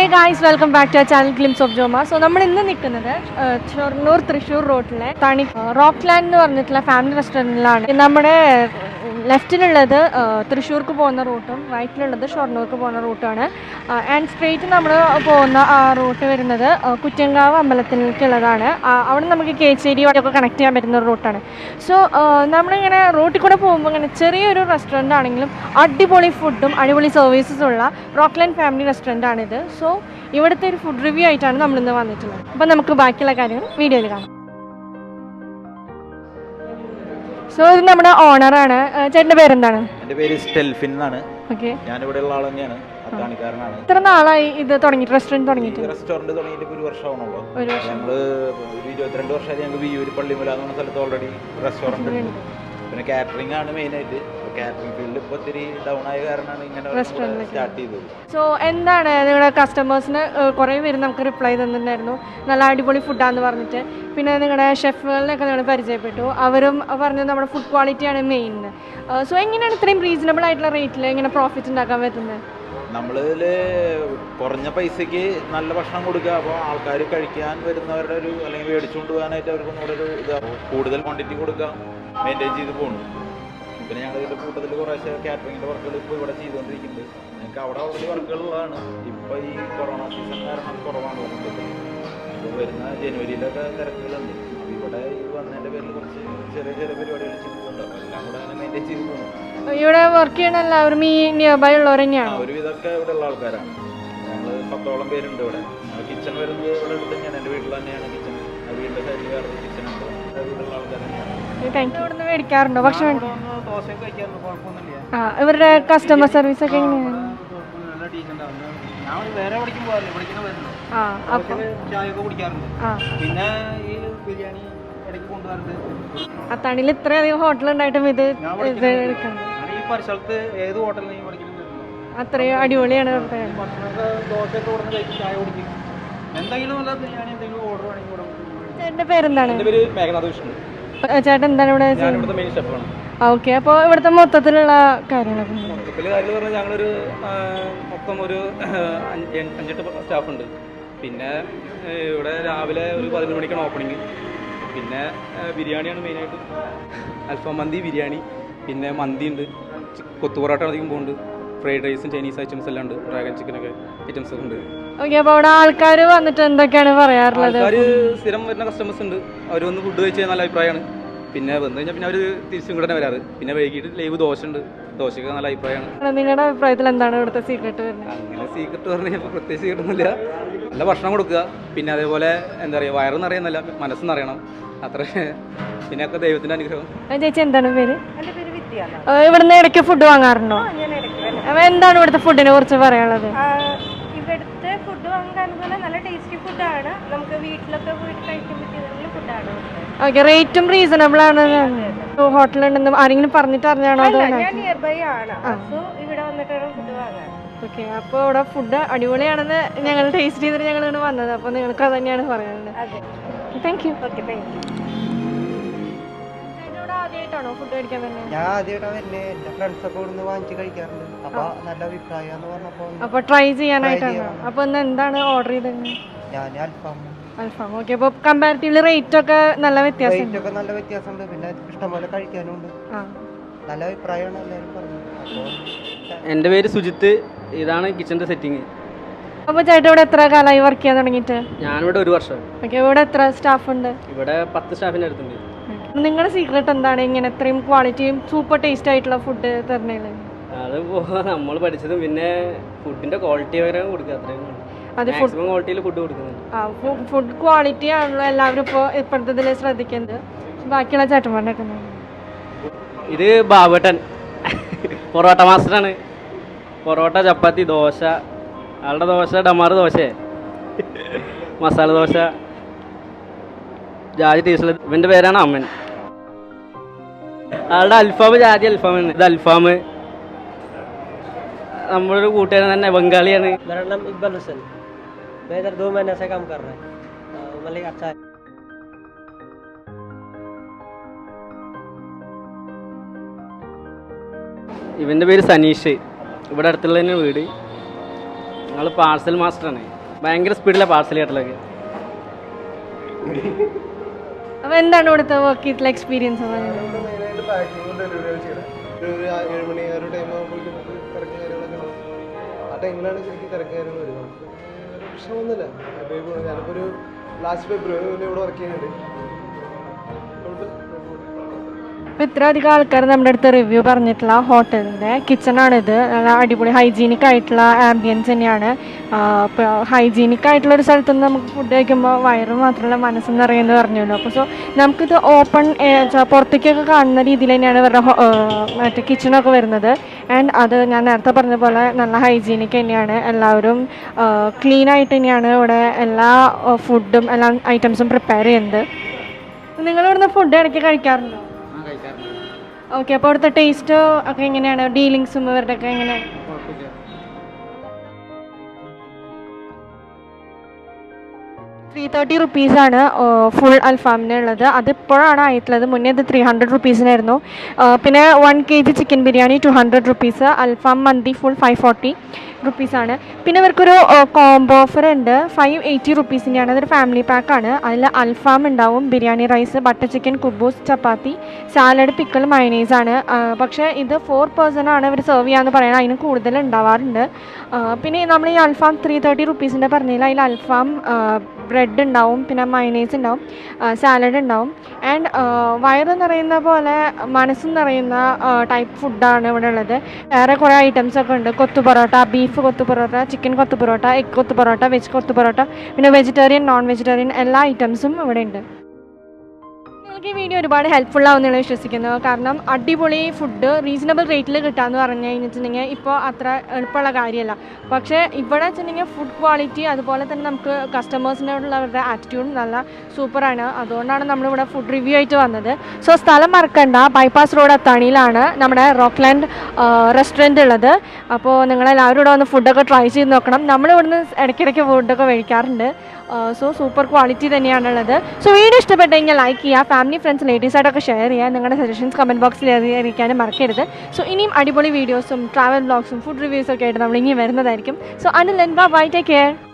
Hey guys, welcome back to our channel Glimpse of Joma. So, we are in Restaurant Thrissur Road. Rockland family restaurant. We left Thrissur route, right Shornur route. And straight we route Kuchengava Ambalathil. We connect route. So, we road restaurant അടിപൊളി ഫുഡും അടിപൊളി സർവീസസും ഉള്ള Rockland family restaurant ആണിത്. So ഇവിടുത്തെ ഒരു food review ആയിട്ടാണ് നമ്മളിന്ന് വന്നിട്ടുള്ളത്. അപ്പം നമുക്ക് ബാക്കിയുള്ള കാര്യങ്ങൾ വീഡിയോയിൽ കാണാം. സോ ഇത് നമ്മുടെ ഓണറാണ്. ചേട്ടൻ്റെ പേരെന്താണ്? എൻ്റെ പേര് സ്റ്റെൽഫിൻ എന്നാണ്. ഓക്കെ, ഞാനിവിടെ ഉള്ള ആൾ തന്നെയാണ്, അത്താണിക്കാരനാണ്. എത്ര നാളായി ഇത് തുടങ്ങിയിട്ട് റെസ്റ്റോറൻറ്റ് തുടങ്ങിയിട്ട്? റെസ്റ്റോറൻറ്റ് തുടങ്ങിയിട്ട് ഒരു വർഷമാണല്ലോ. ഞങ്ങൾ ഒരു 22 വർഷമായി ഞങ്ങൾ വിയൂർ പള്ളിമല എന്ന് പറഞ്ഞ സ്ഥലത്ത് ഓൾറെഡി റെസ്റ്റോറൻറ്റ് ഉണ്ട്. പിന്നെ കാറ്ററിംഗ് ആണ് മെയിനായിട്ട്. കാറ്ററിംഗ് ഫീൽഡ് ഇപ്പോൾ ഒത്തിരി ഡൗൺ ആയ കാരണമാണ് ഇങ്ങനെ സ്റ്റാർട്ട് ചെയ്തത്. സോ എന്താണ് നിങ്ങളുടെ കസ്റ്റമേഴ്സിന് കുറേ പേര് നമുക്ക് റിപ്ലൈ തന്നിട്ടുണ്ടായിരുന്നു, നല്ല അടിപൊളി ഫുഡാന്ന് പറഞ്ഞിട്ട്. പിന്നെ നിങ്ങളുടെ ഷെഫുകളിനൊക്കെ നിങ്ങൾ പരിചയപ്പെട്ടു, അവരും പറഞ്ഞു നമ്മുടെ ഫുഡ് ക്വാളിറ്റിയാണ് മെയിൻ. സോ എങ്ങനെയാണ് ഇത്രയും റീസണബിൾ ആയിട്ടുള്ള റേറ്റിൽ ഇങ്ങനെ പ്രോഫിറ്റ് ഉണ്ടാക്കാൻ പറ്റുന്നത്? നമ്മളിതിൽ കുറഞ്ഞ പൈസയ്ക്ക് നല്ല ഭക്ഷണം കൊടുക്കുക. അപ്പോൾ ആൾക്കാർ കഴിക്കാൻ വരുന്നവരുടെ ഒരു അല്ലെങ്കിൽ മേടിച്ചുകൊണ്ട് പോകാനായിട്ട് അവർക്കും കൂടെ ഒരു ഇതാവും. കൂടുതൽ ക്വാണ്ടിറ്റി കൊടുക്കുക, മെയിൻറ്റെയിൻ ചെയ്ത് പോകുന്നു. പിന്നെ ഞങ്ങൾ ഇതിൻ്റെ കൂട്ടത്തിൽ കുറേശ്ശെ കാറ്ററിങ്ങിൻ്റെ വർക്കുകൾ ഇപ്പോൾ ഇവിടെ ചെയ്തുകൊണ്ടിരിക്കുന്നുണ്ട്. ഞങ്ങൾക്ക് അവിടെ ഓൾറെഡി വർക്കുകളുള്ളതാണ്. ഇപ്പോൾ ഈ കൊറോണ സീസൺ കാരണം കുറവാണ് വന്നിട്ട്. ഇപ്പോൾ വരുന്ന ജനുവരിയിലൊക്കെ തിരക്കുകളുണ്ട്. അപ്പോൾ ഇവിടെ വന്നതിൻ്റെ പേരിൽ കുറച്ച് ചെറിയ ചെറിയ പരിപാടികൾ ചെയ്തുകൊണ്ട് എല്ലാം കൂടെ അങ്ങനെ മെയിൻറ്റെയിൻ ചെയ്ത് പോകുന്നു. ഇവിടെ വർക്ക് ചെയ്യണ എല്ലാവരും ഈ നിയർ ബൈ ഉള്ളവർ തന്നെയാണ്? ഒരുവിധമൊക്കെ ഇവിടെ ഉള്ള ആൾക്കാരാണ്. ഞങ്ങൾ 10ഓളം പേരുണ്ട് ഇവിടെ. കിച്ചൺ വരുന്നത് ഇവിടെ അടുത്ത് തന്നെയാണ്. എൻ്റെ വീട്ടിൽ തന്നെയാണ് കിച്ചൺ. വീടിൻ്റെ സൈഡിൽ വേറെ കിച്ചൺ ഉണ്ട്. വീടുള്ള ആൾക്കാർ തന്നെയാണ്. ഇവിടുന്ന് മേടിക്കാറുണ്ടോ ഭക്ഷണം? ദോശയൊക്കെ കഴിക്കാറുണ്ട്, കുഴപ്പമൊന്നുമില്ല. ഇവരുടെ കസ്റ്റമർ സർവീസ് ഒക്കെ എങ്ങനെയാണ്? ഞാൻ വേറെ എവിടേക്കും പോകാറില്ല, ഇവിടേക്കാണ് വരുന്നത്. ചായയൊക്കെ കുടിക്കാറുണ്ട്. പിന്നെ ഈ ബിരിയാണി ഇടയ്ക്ക് കൊണ്ടുവരുന്നുണ്ട്. അത്താണിയിൽ ഇത്രയധികം ഹോട്ടൽ ഉണ്ടായിട്ടും ഇത് എടുക്കണം. ഈ പരിസരത്ത് ഏത് ഹോട്ടലിൽ അത്രയും അടിപൊളിയാണ്. ദോശയൊക്കെ കൊടുന്ന് കഴിക്കും, ചായ കുടിക്കും. എന്തെങ്കിലും നല്ല ബിരിയാണി എന്തെങ്കിലും ഓർഡർ വേണമെങ്കിൽ കൊടുക്കും. ചേട്ടൻ്റെ പേരെന്താണ്? എൻ്റെ പേര് മേഘനാഥ് വിഷ്ണു. ചേട്ടൻ എന്താണ് ഇവിടെ? ഞാനിവിടുത്തെ മെയിൻ ഷെഫാണ്. ഓക്കെ, അപ്പോൾ ഇവിടുത്തെ മൊത്തത്തിലുള്ള കാര്യങ്ങളൊക്കെ? മൊത്തത്തിൽ കാര്യങ്ങൾ പറഞ്ഞാൽ ഞങ്ങളൊരു മൊത്തം ഒരു 5-8 സ്റ്റാഫുണ്ട്. പിന്നെ ഇവിടെ രാവിലെ ഒരു 11 മണിക്കാണ് ഓപ്പണിങ്. പിന്നെ ബിരിയാണിയാണ് മെയിനായിട്ട്. അൽഫാം മന്തി, ബിരിയാണി, പിന്നെ മന്തി ഉണ്ട്, കൊത്തു പൊറോട്ട അധികം പോകുന്നുണ്ട്, ഫ്രൈഡ് റൈസും ചൈനീസ് ഐറ്റംസ് എല്ലാം ഉണ്ട്, ഡ്രാഗൺ ചിക്കനൊക്കെ ഐറ്റംസ് ഒക്കെ ഉണ്ട്. ഓക്കെ, അപ്പോൾ അവിടെ ആൾക്കാർ വന്നിട്ട് എന്തൊക്കെയാണ് പറയാറുള്ളത്? ആൾക്കാർ സ്ഥിരം വരുന്ന കസ്റ്റമേഴ്സ് ഉണ്ട്. അവർ വന്ന് ഫുഡ് കഴിച്ചാൽ നല്ല അഭിപ്രായമാണ്. പിന്നെ വന്നു കഴിഞ്ഞാൽ പിന്നെ അവർ തിരിച്ചും കൂടെ തന്നെ വരാറ്. പിന്നെ വൈകിട്ട് ലൈവ് ദോശ ഉണ്ട്, ദോശയ്ക്ക് നല്ല അഭിപ്രായമാണ്. നിങ്ങളുടെ അഭിപ്രായത്തിൽ എന്താണ് ഇവിടുത്തെ സീക്രട്ട് വരുന്നത്? അങ്ങനെ സീക്രട്ട് പറഞ്ഞു കഴിഞ്ഞാൽ പ്രത്യേകിച്ച് കിട്ടുന്നില്ല. നല്ല ഭക്ഷണം കൊടുക്കുക, പിന്നെ അതേപോലെ എന്താ പറയുക, വയറെന്ന് അറിയുന്നില്ല, മനസ്സെന്ന് അറിയണം, അത്ര. പിന്നെ ഒക്കെ ദൈവത്തിൻ്റെ അനുഗ്രഹം. ചേച്ചി എന്താണ് പേര്? എൻ്റെ പേര് വിദ്യ. ഇവിടുന്ന് ഇടയ്ക്ക് ഫുഡ് വാങ്ങാറുണ്ടോ? എന്താണ് ഇവിടുത്തെ ഫുഡിനെ കുറിച്ച് പറയാനുള്ളത്? ഇവിടുത്തെ ഫുഡ് വാങ്ങാൻ നല്ല ടേസ്റ്റി ഫുഡാണ്. നമുക്ക് വീട്ടിലൊക്കെ പോയിട്ട് കഴിക്കാൻ പറ്റിയ ഫുഡാണ്. ഓക്കെ, റേറ്റും റീസണബിൾ ആണ്. ഹോട്ടലുണ്ടെന്ന് ആരെങ്കിലും പറഞ്ഞിട്ട് അറിഞ്ഞാണോ? ഞാൻ നിയർ ബൈ ആണ്, സോ ഇവിടെ വന്നിട്ടാണ് ഫുഡ് വാങ്ങാൻ. ഓക്കെ, അപ്പോൾ ഇവിടെ ഫുഡ് അടിപൊളിയാണെന്ന് ഞങ്ങൾ ടേസ്റ്റ് ചെയ്തിട്ട് ഞങ്ങൾ ഇവിടെ വന്നത്. അപ്പോൾ നിങ്ങൾക്ക് അത് തന്നെയാണ് പറയാനുള്ളത്. Thank you. Okay, thank you. ആദ്യമായിട്ടാണോ ഫുഡ് കഴിക്കാൻ വരുന്നത്? ഞാൻ ആദ്യമായിട്ടാണ് വരുന്നത്. എൻ്റെ ഫ്രണ്ട്സൊക്കെ ഇവിടുന്ന് വാങ്ങിച്ച് കഴിക്കാറുണ്ട്. അപ്പോൾ നല്ല അഭിപ്രായം പറഞ്ഞപ്പോൾ അപ്പോൾ ട്രൈ ചെയ്യാനായിട്ടാണ്. അപ്പോൾ ഇന്ന് എന്താണ് ഓർഡർ ചെയ്തത്? ഞാൻ അൽഫാം. ഓക്കെ, അപ്പോൾ കമ്പാരിറ്റീവ്ലി റേറ്റ് ഒക്കെ നല്ല വ്യത്യാസമുണ്ട്. നല്ല വ്യത്യാസമുണ്ട്. പിന്നെ ഇഷ്ടംപോലെ കഴിക്കാനുണ്ട്. നല്ല അഭിപ്രായമാണ് എല്ലാവരും പറഞ്ഞത്. അപ്പോൾ എൻ്റെ പേര് സുജിത്ത്. ഇതാണ് കിച്ചൻ്റെ സെറ്റിങ്. അപ്പോൾ ചേട്ടൻ ഇവിടെ എത്ര കാലമായി വർക്ക് ചെയ്യാൻ തുടങ്ങിയിട്ട്? ഞാനിവിടെ 1 വർഷം. ഓക്കെ, ഇവിടെ എത്ര സ്റ്റാഫ് ഉണ്ട്? ഇവിടെ 10 സ്റ്റാഫിൻ്റെ അടുത്തുണ്ട്. നിങ്ങളുടെ സീക്രട്ട് എന്താണ് ഇങ്ങനെ ഇത്രയും ക്വാളിറ്റിയും സൂപ്പർ ടേസ്റ്റ് ആയിട്ടുള്ള ഫുഡ് തരണേല്? അതിപ്പോൾ നമ്മൾ പഠിച്ചതും പിന്നെ ഫുഡിൻ്റെ ക്വാളിറ്റി വരെ കൊടുക്കുക, അത്രയും മാക്സിമം ക്വാളിറ്റിയിൽ ഫുഡ് കൊടുക്കുന്നുണ്ട്. ഫുഡ് ക്വാളിറ്റി ആണല്ലോ എല്ലാവരും ഇപ്പോഴത്തെ ഇതിൽ ശ്രദ്ധിക്കുന്നത്. ബാക്കിയുള്ള ചേട്ടന്മാരുടെ ഇത് ബാബേട്ടൻ പൊറോട്ട മാസ്റ്ററാണ്. പൊറോട്ട, ചപ്പാത്തി, ദോശ. ആളുടെ ദോശ ഡമാർ ദോശ, മസാല ദോശ, ജാതി ടേസ്റ്റുള്ള. ഇവൻ്റെ പേരാണ് അമ്മൻ. ആളുടെ അൽഫാം ജാതി അൽഫാമാണ്. ഇത് അൽഫാം. നമ്മളൊരു കൂട്ടുകാരൻ തന്നെ, ബംഗാളിയാണ്. इकबाल हुसैन, मैं इधर 2 महीने से काम कर रहा है. मतलब अच्छा है. ഇവൻ്റെ പേര് സനീഷ്. ഇവിടെ അടുത്തുള്ള തന്നെ വീട്. ഞങ്ങൾ പാർസൽ മാസ്റ്ററാണ്. ഭയങ്കര സ്പീഡിലാണ് പാർസൽ കേട്ടലൊക്കെ. അപ്പോൾ എന്താണ് ഇവിടുത്തെ വർക്ക് ചെയ്തിട്ടുള്ള എക്സ്പീരിയൻസ്? മെയിനായിട്ട് പാക്കിങ്ങും ഡെലിവറി ചെയ്യണം. ഒരു 7 മണി ആ ഒരു ടൈം ആകുമ്പോഴേക്കും നമുക്ക് തിരക്ക് കാര്യങ്ങളൊക്കെ ഉണ്ടാവും. ആ ടൈമിലാണ് ശരിക്കും തിരക്ക് കാര്യങ്ങൾ വരുന്നത്. ഒരു പ്രശ്നമൊന്നുമില്ല. ഞാനിപ്പോൾ ഒരു ലാസ്റ്റ് ഫെബ്രുവരി മുന്നേ ഇവിടെ വർക്ക് ചെയ്യുന്നുണ്ട്. അപ്പോൾ ഇത്ര അധികം ആൾക്കാർ നമ്മുടെ അടുത്ത് റിവ്യൂ പറഞ്ഞിട്ടുള്ള ഹോട്ടലിൻ്റെ കിച്ചണാണിത്. നല്ല അടിപൊളി ഹൈജീനിക് ആയിട്ടുള്ള ആംബിയൻസ് തന്നെയാണ്. ഇപ്പോൾ ഹൈജീനിക് ആയിട്ടുള്ള ഒരു സ്ഥലത്ത് നിന്ന് നമുക്ക് ഫുഡ് കഴിക്കുമ്പോൾ വയറ് മാത്രമല്ല മനസ്സെന്ന് അറിയുമെന്ന് പറഞ്ഞല്ലോ. അപ്പോൾ സോ നമുക്കിത് ഓപ്പൺ പുറത്തേക്കൊക്കെ കാണുന്ന രീതിയിൽ തന്നെയാണ് ഇവരുടെ മറ്റേ കിച്ചണൊക്കെ വരുന്നത്. ആൻഡ് അത് ഞാൻ നേരത്തെ പറഞ്ഞ പോലെ നല്ല ഹൈജീനിക് തന്നെയാണ്. എല്ലാവരും ക്ലീനായിട്ട് തന്നെയാണ് ഇവിടെ എല്ലാ ഫുഡും എല്ലാ ഐറ്റംസും പ്രിപ്പയർ ചെയ്യുന്നത്. നിങ്ങളിവിടുന്ന് ഫുഡ് ഇടയ്ക്ക് കഴിക്കാറുണ്ടോ? ഓക്കെ. അപ്പോൾ അവിടുത്തെ ടേസ്റ്റ് ഒക്കെ എങ്ങനെയാണ്? ഡീലിങ്സും ഇവരുടെ ഒക്കെ എങ്ങനെയാണ്? 330 റുപ്പീസാണ് ഫുൾ അൽഫാമിന് ഉള്ളത്. അതിപ്പോഴാണ് ആയിട്ടുള്ളത്. മുന്നേ ഇത് 300 റുപ്പീസിനായിരുന്നു. പിന്നെ 1 kg ചിക്കൻ ബിരിയാണി 200 റുപ്പീസ്. അൽഫാം മന്തി ഫുൾ 540 റുപ്പീസാണ്. പിന്നെ ഇവർക്കൊരു കോംബോ ഓഫർ ഉണ്ട്. 580 റുപ്പീസിൻ്റെയാണ്. അതൊരു ഫാമിലി പാക്കാണ്. അതിൽ അൽഫാം ഉണ്ടാവും, ബിരിയാണി റൈസ്, ബട്ടർ ചിക്കൻ, കുബൂസ്, ചപ്പാത്തി, സാലഡ്, പിക്കിൾ, മയണൈസാണ്. പക്ഷേ ഇത് 4 പേഴ്സൺ ആണ് ഇവർ സെർവ് ചെയ്യാമെന്ന് പറയുന്നത്. അതിന് കൂടുതൽ ഉണ്ടാവാറുണ്ട്. പിന്നെ നമ്മൾ ഈ അൽഫാം 330 റുപ്പീസിൻ്റെ പറഞ്ഞതിൽ അതിൽ അൽഫാം ബ്രെഡ് ഉണ്ടാവും, പിന്നെ മയണൈസ് ഉണ്ടാവും, സാലഡ് ഉണ്ടാവും. ആൻഡ് വയറ് നിറയുന്ന പോലെ മനസ്സും നിറയുന്ന ടൈപ്പ് ഫുഡാണ് ഇവിടെ ഉള്ളത്. വേറെ കുറേ ഐറ്റംസ് ഒക്കെ ഉണ്ട്. കൊത്തു പൊറോട്ട, ബീഫ് കൊത്തു പൊറോട്ട, ചിക്കൻ കൊത്തു പൊറോട്ട, എഗ് കൊത്തു പൊറോട്ട, വെജ് കൊത്തു പൊറോട്ട, പിന്നെ വെജിറ്റേറിയൻ, നോൺ വെജിറ്റേറിയൻ എല്ലാ ഐറ്റംസും ഇവിടെ ഉണ്ട്. നിങ്ങൾക്ക് ഈ വീഡിയോ ഒരുപാട് ഹെൽപ്ഫുൾ ആവുമെന്നാണ് വിശ്വസിക്കുന്നു. കാരണം അടിപൊളി ഫുഡ് റീസണബിൾ റേറ്റിൽ കിട്ടാമെന്ന് പറഞ്ഞു കഴിഞ്ഞിട്ടുണ്ടെങ്കിൽ ഇപ്പോൾ അത്ര എളുപ്പമുള്ള കാര്യമല്ല. പക്ഷേ ഇവിടെ വെച്ചിട്ടുണ്ടെങ്കിൽ ഫുഡ് ക്വാളിറ്റി അതുപോലെ തന്നെ നമുക്ക് കസ്റ്റമേഴ്സിനോടുള്ള അവരുടെ ആറ്റിറ്റ്യൂഡ് നല്ല സൂപ്പറാണ്. അതുകൊണ്ടാണ് നമ്മളിവിടെ ഫുഡ് റിവ്യൂ ആയിട്ട് വന്നത്. സോ സ്ഥലം മറക്കണ്ട, ബൈപ്പാസ് റോഡ് അത്താണിയിലാണ് നമ്മുടെ റോക്ക്ലാൻഡ് റെസ്റ്റോറൻറ്റ് ഉള്ളത്. അപ്പോൾ നിങ്ങളെല്ലാവരും ഇവിടെ വന്ന് ഫുഡൊക്കെ ട്രൈ ചെയ്ത് നോക്കണം. നമ്മളിവിടുന്ന് ഇടയ്ക്കിടയ്ക്ക് ഫുഡൊക്കെ കഴിക്കാറുണ്ട്. സോ സൂപ്പർ ക്വാളിറ്റി തന്നെയാണുള്ളത്. സോ വീഡിയോ ഇഷ്ടപ്പെട്ടെങ്കിൽ ലൈക്ക് ചെയ്യുക, ഫാമിലി ഫ്രണ്ട്സ് ലേഡീസായിട്ടൊക്കെ ഷെയർ ചെയ്യുക, നിങ്ങളുടെ സജഷൻസ് കമൻറ്റ് ബോക്സിൽ അറിയിക്കാനും മറക്കരുത്. സോ ഇനിയും അടിപൊളി വീഡിയോസും ട്രാവൽ വ്ളോഗ്സും ഫുഡ് റിവ്യൂസൊക്കെ ആയിട്ട് നമ്മൾ ഇനി വരുന്നതായിരിക്കും. So until then, bye, take care.